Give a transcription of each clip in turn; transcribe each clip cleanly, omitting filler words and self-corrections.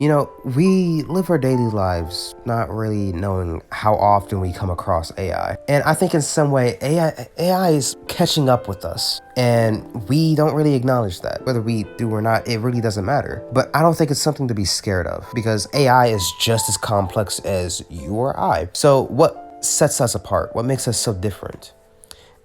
You know, we live our daily lives not really knowing how often we come across AI. And I think in some way, AI is catching up with us. And we don't really acknowledge that. Whether we do or not, it really doesn't matter. But I don't think it's something to be scared of because AI is just as complex as you or I. So what sets us apart? What makes us so different?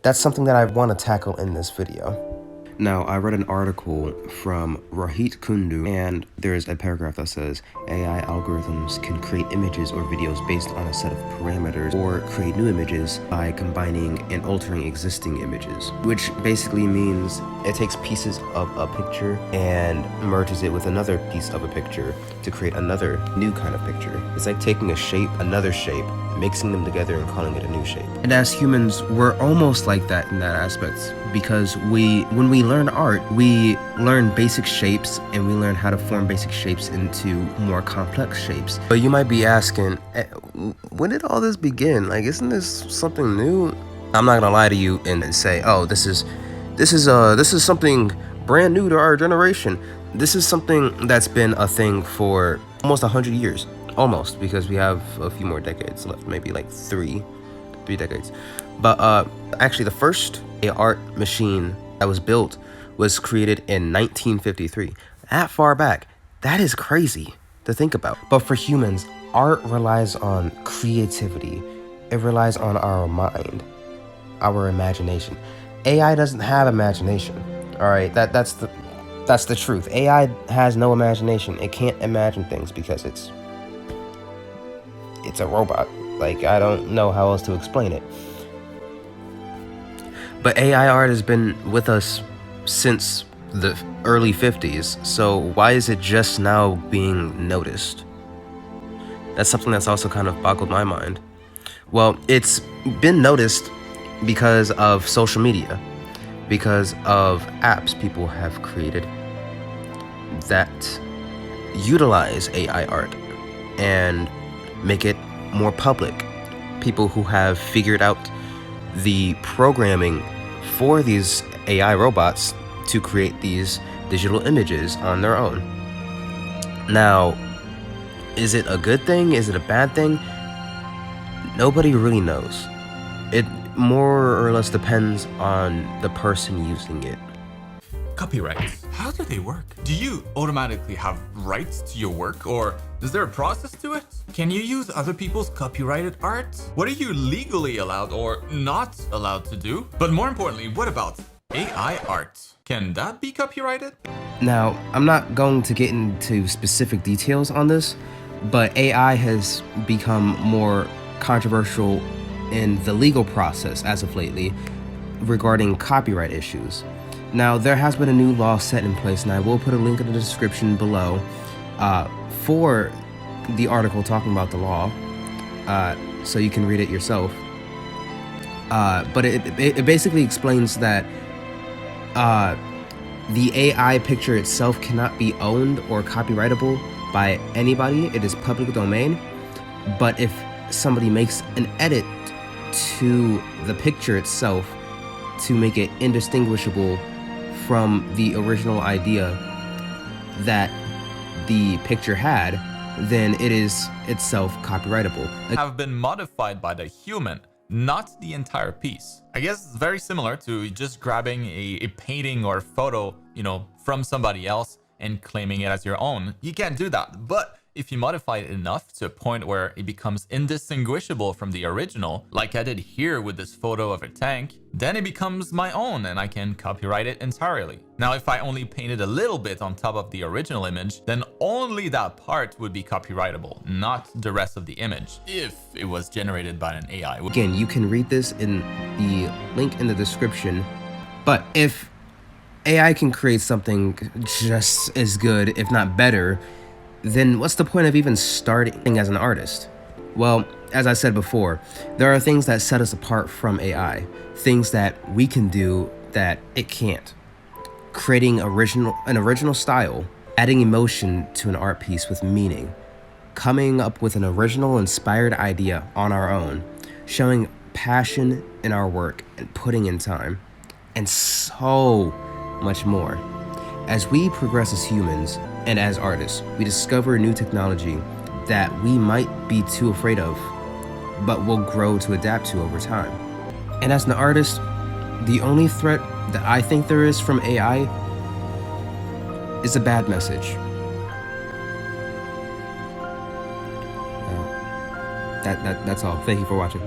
That's something that I want to tackle in this video. Now, I read an article from Rohit Kundu, and there's a paragraph that says, AI algorithms can create images or videos based on a set of parameters, or create new images by combining and altering existing images, which basically means it takes pieces of a picture and merges it with another piece of a picture to create another new kind of picture. It's like taking a shape, another shape, mixing them together and calling it a new shape. And as humans, we're almost like that in that aspect, because when we learn art, we learn basic shapes and we learn how to form basic shapes into more complex shapes. But you might be asking, when did all this begin? Like, isn't this something new? I'm not gonna lie to you and say, oh, this is something brand new to our generation. This is something that's been a thing for almost 100 years. Almost, because we have a few more decades left, maybe like three decades. But actually, the first art machine that was built was created in 1953. That far back, that is crazy to think about. But for humans, art relies on creativity. It relies on our mind, our imagination. AI doesn't have imagination. All right, that's the truth. AI has no imagination. It can't imagine things because it's a robot. Like, I don't know how else to explain it. But AI art has been with us since the early 50s, so why is it just now being noticed? That's something that's also kind of boggled my mind. Well, it's been noticed because of social media, because of apps people have created that utilize AI art and make it more public. People who have figured out the programming for these AI robots to create these digital images on their own. Now, is it a good thing? Is it a bad thing? Nobody really knows. It more or less depends on the person using it. Copyrights. How do they work? Do you automatically have rights to your work, or is there a process to it? Can you use other people's copyrighted art? What are you legally allowed or not allowed to do? But more importantly, what about AI art? Can that be copyrighted? Now, I'm not going to get into specific details on this, but AI has become more controversial in the legal process as of lately regarding copyright issues. Now, there has been a new law set in place, and I will put a link in the description below for the article talking about the law, so you can read it yourself. But it basically explains that the AI picture itself cannot be owned or copyrightable by anybody. It is public domain. But if somebody makes an edit to the picture itself to make it indistinguishable from the original idea that the picture had, then it is itself copyrightable. Have been modified by the human, not the entire piece. I guess it's very similar to just grabbing a painting or photo, from somebody else and claiming it as your own. You can't do that. But if you modify it enough to a point where it becomes indistinguishable from the original, like I did here with this photo of a tank, then it becomes my own and I can copyright it entirely. Now, if I only painted a little bit on top of the original image, then only that part would be copyrightable, not the rest of the image, if it was generated by an AI. Again, you can read this in the link in the description, but if AI can create something just as good, if not better, then what's the point of even starting as an artist? Well, as I said before, there are things that set us apart from AI, things that we can do that it can't. Creating an original style, adding emotion to an art piece with meaning, coming up with an original inspired idea on our own, showing passion in our work and putting in time, and so much more. As we progress as humans, And as artists, we discover new technology that we might be too afraid of, but will grow to adapt to over time. And as an artist, the only threat that I think there is from AI is a bad message. That's all. Thank you for watching.